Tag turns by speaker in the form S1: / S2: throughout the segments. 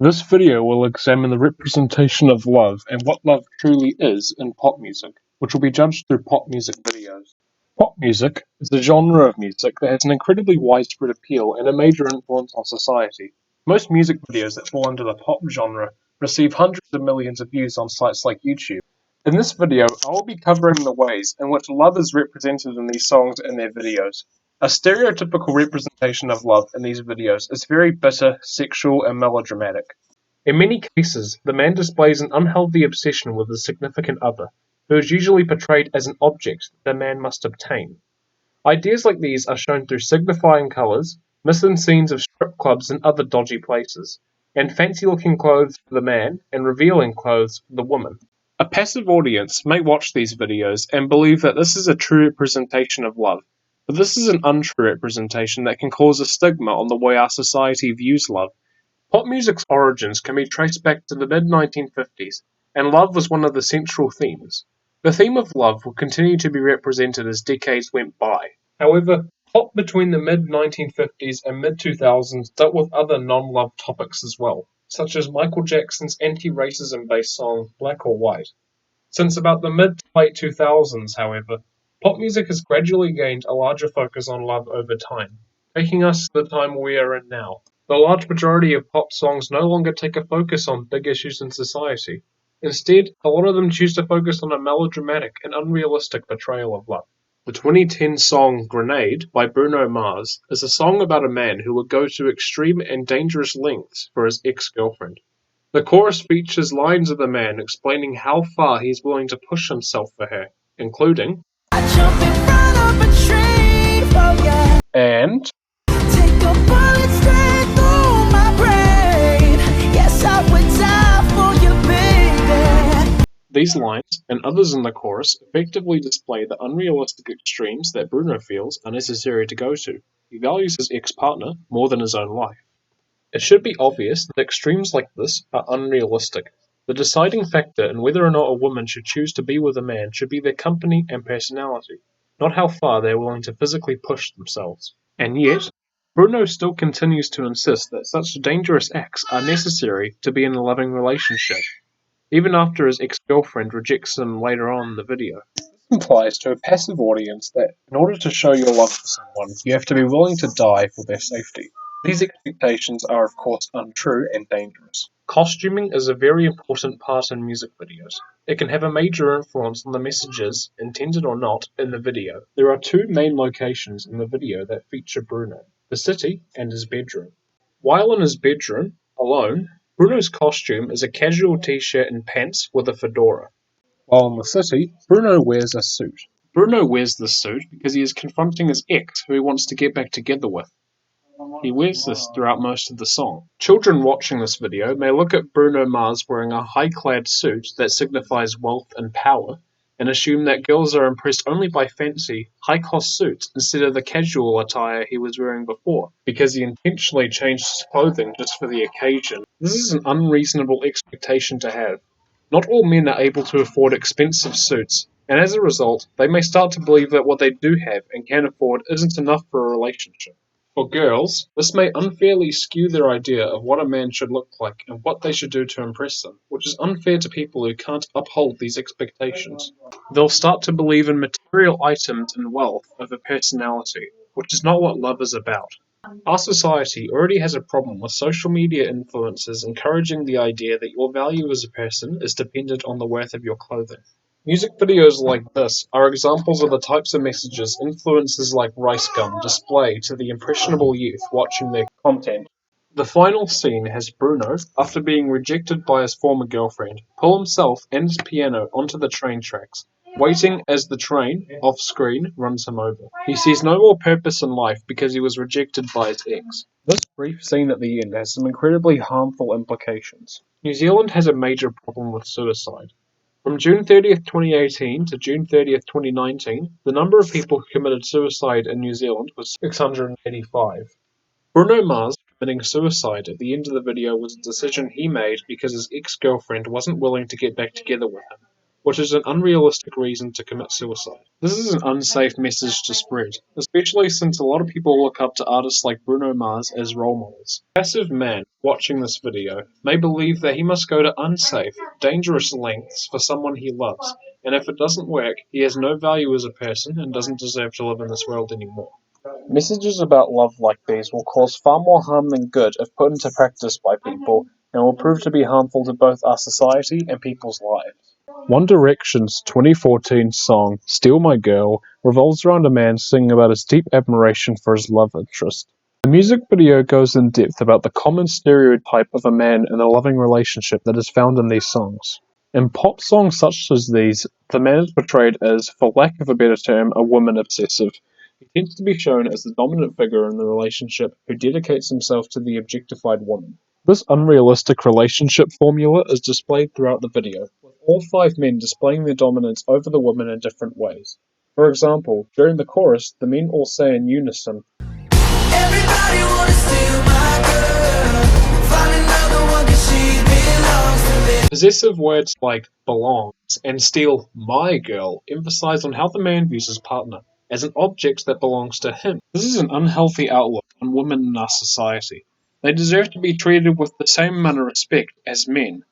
S1: This video will examine the representation of love and what love truly is in pop music, which will be judged through pop music videos. Pop music is a genre of music that has an incredibly widespread appeal and a major influence on society. Most music videos that fall under the pop genre receive hundreds of millions of views on sites like YouTube. In this video, I will be covering the ways in which love is represented in these songs and their videos. A stereotypical representation of love in these videos is very bitter, sexual, and melodramatic. In many cases, the man displays an unhealthy obsession with his significant other, who is usually portrayed as an object that the man must obtain. Ideas like these are shown through signifying colours, missing scenes of strip clubs and other dodgy places, and fancy-looking clothes for the man and revealing clothes for the woman. A passive audience may watch these videos and believe that this is a true representation of love, but this is an untrue representation that can cause a stigma on the way our society views love. Pop music's origins can be traced back to the mid-1950s, and love was one of the central themes. The theme of love will continue to be represented as decades went by. However, pop between the mid-1950s and mid-2000s dealt with other non-love topics as well, such as Michael Jackson's anti-racism-based song Black or White. Since about the mid to late 2000s, however, pop music has gradually gained a larger focus on love over time, taking us to the time we are in now. The large majority of pop songs no longer take a focus on big issues in society. Instead, a lot of them choose to focus on a melodramatic and unrealistic portrayal of love. The 2010 song Grenade by Bruno Mars is a song about a man who would go to extreme and dangerous lengths for his ex-girlfriend. The chorus features lines of the man explaining how far he's willing to push himself for her, including
S2: I jump in front of a train for ya.
S1: and
S2: Take a bullet straight through my brain. Yes, I would die for you, baby.
S1: these lines, and others in the chorus, effectively display the unrealistic extremes that Bruno feels are necessary to go to. He values his ex-partner more than his own life. It should be obvious that extremes like this are unrealistic. The deciding factor in whether or not a woman should choose to be with a man should be their company and personality, not how far they are willing to physically push themselves. And yet, Bruno still continues to insist that such dangerous acts are necessary to be in a loving relationship, even after his ex-girlfriend rejects him later on in the video. This implies to a passive audience that in order to show your love for someone, you have to be willing to die for their safety. These expectations are of course untrue and dangerous. Costuming is a very important part in music videos. It can have a major influence on the messages, intended or not, in the video. There are two main locations in the video that feature Bruno: the city and his bedroom. While in his bedroom, alone, Bruno's costume is a casual t-shirt and pants with a fedora. While in the city, Bruno wears a suit. Bruno wears this suit because he is confronting his ex who he wants to get back together with. He wears this throughout most of the song. Children watching this video may look at Bruno Mars wearing a high-clad suit that signifies wealth and power, and assume that girls are impressed only by fancy, high-cost suits instead of the casual attire he was wearing before, because he intentionally changed his clothing just for the occasion. This is an unreasonable expectation to have. Not all men are able to afford expensive suits, and as a result, they may start to believe that what they do have and can afford isn't enough for a relationship. For girls, this may unfairly skew their idea of what a man should look like and what they should do to impress them, which is unfair to people who can't uphold these expectations. They'll start to believe in material items and wealth over personality, which is not what love is about. Our society already has a problem with social media influencers encouraging the idea that your value as a person is dependent on the worth of your clothing. Music videos like this are examples of the types of messages influencers like Rice Gum display to the impressionable youth watching their content. The final scene has Bruno, after being rejected by his former girlfriend, pull himself and his piano onto the train tracks, waiting as the train, off-screen, runs him over. He sees no more purpose in life because he was rejected by his ex. This brief scene at the end has some incredibly harmful implications. New Zealand has a major problem with suicide. From June 30th, 2018 to June 30th, 2019, the number of people who committed suicide in New Zealand was 685. Bruno Mars committing suicide at the end of the video was a decision he made because his ex-girlfriend wasn't willing to get back together with him, which is an unrealistic reason to commit suicide. This is an unsafe message to spread, especially since a lot of people look up to artists like Bruno Mars as role models. A passive man watching this video may believe that he must go to unsafe, dangerous lengths for someone he loves, and if it doesn't work, he has no value as a person and doesn't deserve to live in this world anymore. Messages about love like these will cause far more harm than good if put into practice by people, and will prove to be harmful to both our society and people's lives. One Direction's 2014 song, Steal My Girl, revolves around a man singing about his deep admiration for his love interest. The music video goes in depth about the common stereotype of a man in a loving relationship that is found in these songs. In pop songs such as these, the man is portrayed as, for lack of a better term, a woman obsessive. He tends to be shown as the dominant figure in the relationship who dedicates himself to the objectified woman. This unrealistic relationship formula is displayed throughout the video, with all 5 men displaying their dominance over the woman in different ways. For example, during the chorus, the men all say in unison,
S2: Everybody wanna steal my girl. Find another one 'cause she belongs to me.
S1: Possessive words like belongs and steal my girl emphasize on how the man views his partner, as an object that belongs to him. This is an unhealthy outlook on women in our society. They deserve to be treated with the same amount of respect as men.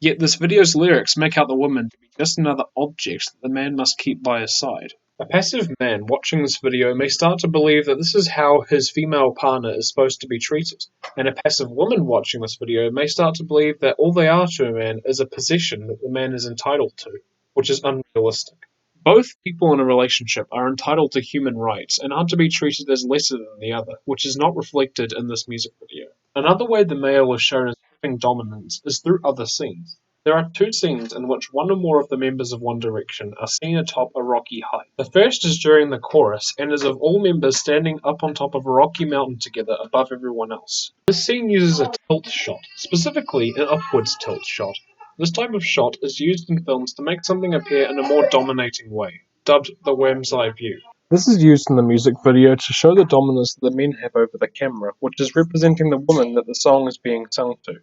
S1: Yet this video's lyrics make out the woman to be just another object that the man must keep by his side. A passive man watching this video may start to believe that this is how his female partner is supposed to be treated, and a passive woman watching this video may start to believe that all they are to a man is a position that the man is entitled to, which is unrealistic. Both people in a relationship are entitled to human rights and aren't to be treated as lesser than the other, which is not reflected in this music video. Another way the male is shown as having dominance is through other scenes. There are 2 scenes in which one or more of the members of One Direction are seen atop a rocky height. The first is during the chorus and is of all members standing up on top of a rocky mountain together above everyone else. This scene uses a tilt shot, specifically an upwards tilt shot. This type of shot is used in films to make something appear in a more dominating way, dubbed the worm's eye view. This is used in the music video to show the dominance that the men have over the camera, which is representing the woman that the song is being sung to.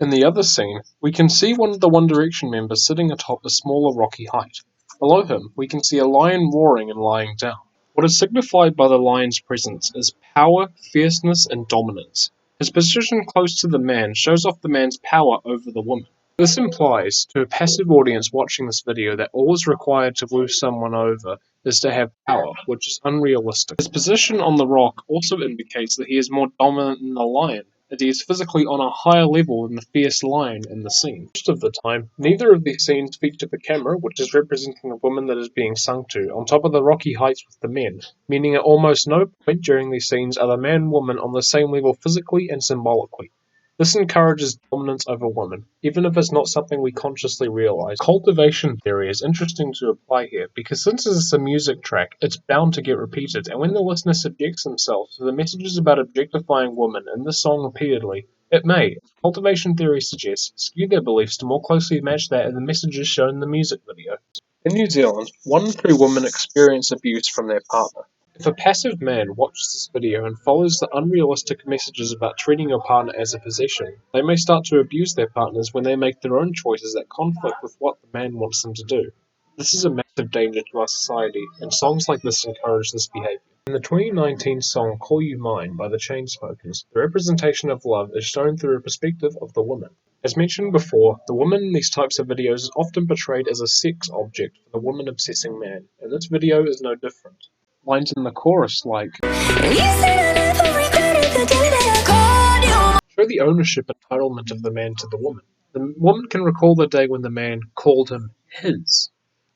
S1: In the other scene, we can see one of the One Direction members sitting atop a smaller rocky height. Below him, we can see a lion roaring and lying down. What is signified by the lion's presence is power, fierceness, and dominance. His position close to the man shows off the man's power over the woman. This implies to a passive audience watching this video that all is required to woo someone over is to have power, which is unrealistic. His position on the rock also indicates that he is more dominant than the lion, as he is physically on a higher level than the fierce lion in the scene. Most of the time, neither of these scenes feature the camera, which is representing a woman that is being sung to, on top of the rocky heights with the men, meaning at almost no point during these scenes are the man and woman on the same level physically and symbolically. This encourages dominance over women, even if it's not something we consciously realize. Cultivation theory is interesting to apply here, because since it's a music track, it's bound to get repeated, and when the listener subjects themselves to the messages about objectifying women in this song repeatedly, it may, as cultivation theory suggests, skew their beliefs to more closely match that of the messages shown in the music video. In New Zealand, 1 in 3 women experience abuse from their partner. If a passive man watches this video and follows the unrealistic messages about treating your partner as a possession, they may start to abuse their partners when they make their own choices that conflict with what the man wants them to do. This is a massive danger to our society, and songs like this encourage this behavior. In the 2019 song Call You Mine by the Chainsmokers, the representation of love is shown through a perspective of the woman. As mentioned before, the woman in these types of videos is often portrayed as a sex object for the woman-obsessing man, and this video is no different. Lines in the chorus like, show the ownership entitlement of the man to the woman. The woman can recall the day when the man called him his.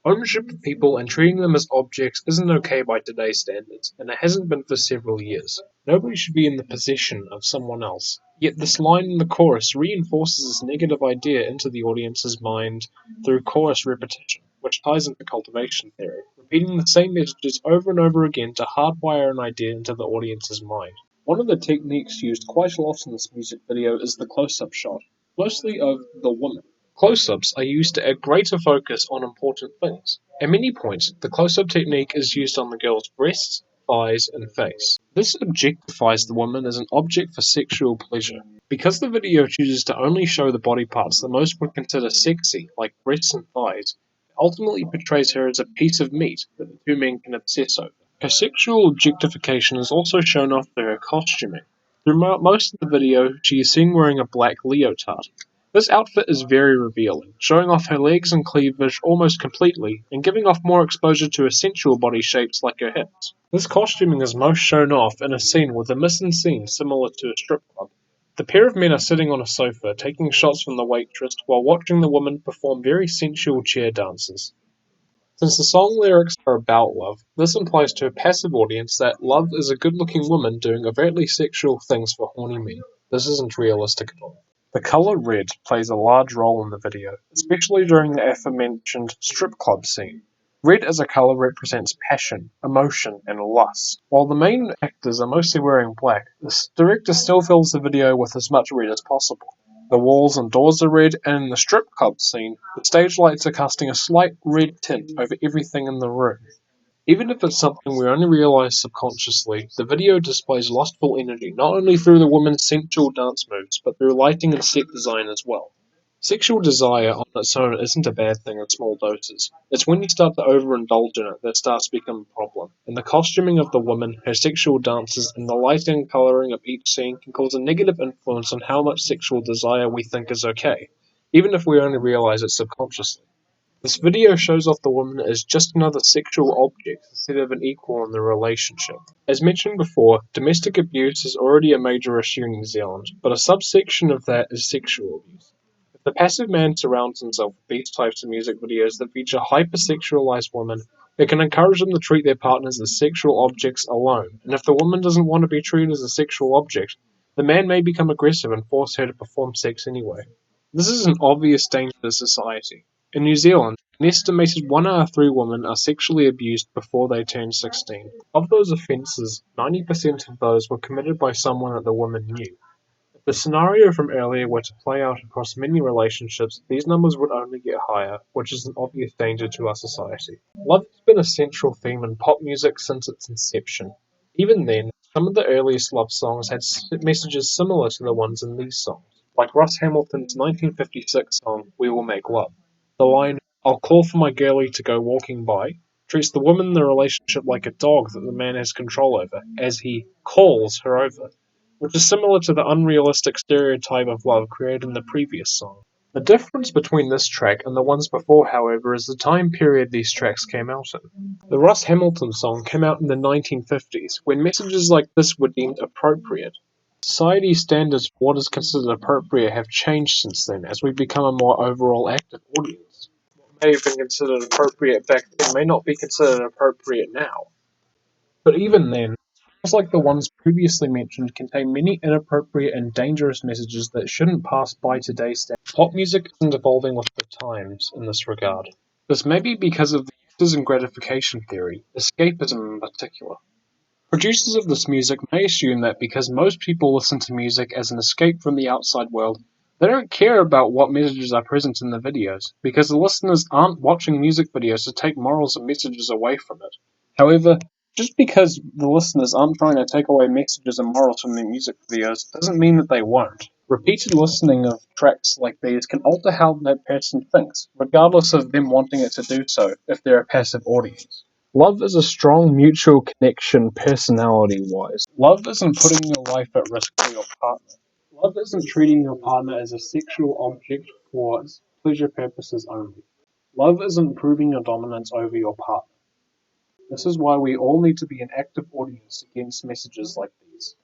S1: Ownership of people and treating them as objects isn't okay by today's standards, and it hasn't been for several years. Nobody should be in the possession of someone else. Yet this line in the chorus reinforces this negative idea into the audience's mind through chorus repetition, which ties into cultivation theory, repeating the same messages over and over again to hardwire an idea into the audience's mind. One of the techniques used quite a lot in this music video is the close-up shot, mostly of the woman. Close-ups are used to add greater focus on important things. At many points, the close-up technique is used on the girl's breasts, thighs, and face. This objectifies the woman as an object for sexual pleasure. Because the video chooses to only show the body parts that most would consider sexy, like breasts and thighs, Ultimately portrays her as a piece of meat that the two men can obsess over. Her sexual objectification is also shown off through her costuming. Throughout most of the video, she is seen wearing a black leotard. This outfit is very revealing, showing off her legs and cleavage almost completely, and giving off more exposure to her sensual body shapes like her hips. This costuming is most shown off in a scene with a mise-en-scene similar to a strip club. The pair of men are sitting on a sofa, taking shots from the waitress while watching the woman perform very sensual chair dances. Since the song lyrics are about love, this implies to a passive audience that love is a good-looking woman doing overtly sexual things for horny men. This isn't realistic at all. The color red plays a large role in the video, especially during the aforementioned strip club scene. Red as a color represents passion, emotion, and lust. While the main actors are mostly wearing black, the director still fills the video with as much red as possible. The walls and doors are red, and in the strip club scene, the stage lights are casting a slight red tint over everything in the room. Even if it's something we only realize subconsciously, the video displays lustful energy not only through the woman's sensual dance moves, but through lighting and set design as well. Sexual desire on its own isn't a bad thing in small doses. It's when you start to overindulge in it that starts to become a problem. And the costuming of the woman, her sexual dances, and the lighting and colouring of each scene can cause a negative influence on how much sexual desire we think is okay, even if we only realize it subconsciously. This video shows off the woman as just another sexual object instead of an equal in the relationship. As mentioned before, domestic abuse is already a major issue in New Zealand, but a subsection of that is sexual abuse. If the passive man surrounds himself with these types of music videos that feature hypersexualized women, it can encourage them to treat their partners as sexual objects alone, and if the woman doesn't want to be treated as a sexual object, the man may become aggressive and force her to perform sex anyway. This is an obvious danger to society. In New Zealand, an estimated 1 out of 3 women are sexually abused before they turn 16. Of those offences, 90% of those were committed by someone that the woman knew. If the scenario from earlier were to play out across many relationships, these numbers would only get higher, which is an obvious danger to our society. Love has been a central theme in pop music since its inception. Even then, some of the earliest love songs had messages similar to the ones in these songs, like Russ Hamilton's 1956 song We Will Make Love. The line, I'll call for my girlie to go walking by, treats the woman in the relationship like a dog that the man has control over, as he calls her over, which is similar to the unrealistic stereotype of love created in the previous song. The difference between this track and the ones before, however, is the time period these tracks came out in. The Russ Hamilton song came out in the 1950s, when messages like this were deemed appropriate. Society's standards for what is considered appropriate have changed since then, as we've become a more overall active audience. What may have been considered appropriate back then may not be considered appropriate now. But even then, songs like the ones previously mentioned contain many inappropriate and dangerous messages that shouldn't pass by today's standards. Pop music isn't evolving with the times in this regard. This may be because of the uses and gratification theory, escapism in particular. Producers of this music may assume that because most people listen to music as an escape from the outside world, they don't care about what messages are present in the videos, because the listeners aren't watching music videos to take morals and messages away from it. However, just because the listeners aren't trying to take away messages and morals from their music videos doesn't mean that they won't. Repeated listening of tracks like these can alter how that person thinks, regardless of them wanting it to do so if they're a passive audience. Love is a strong mutual connection personality-wise. Love isn't putting your life at risk for your partner. Love isn't treating your partner as a sexual object for pleasure purposes only. Love isn't proving your dominance over your partner. This is why we all need to be an active audience against messages like these.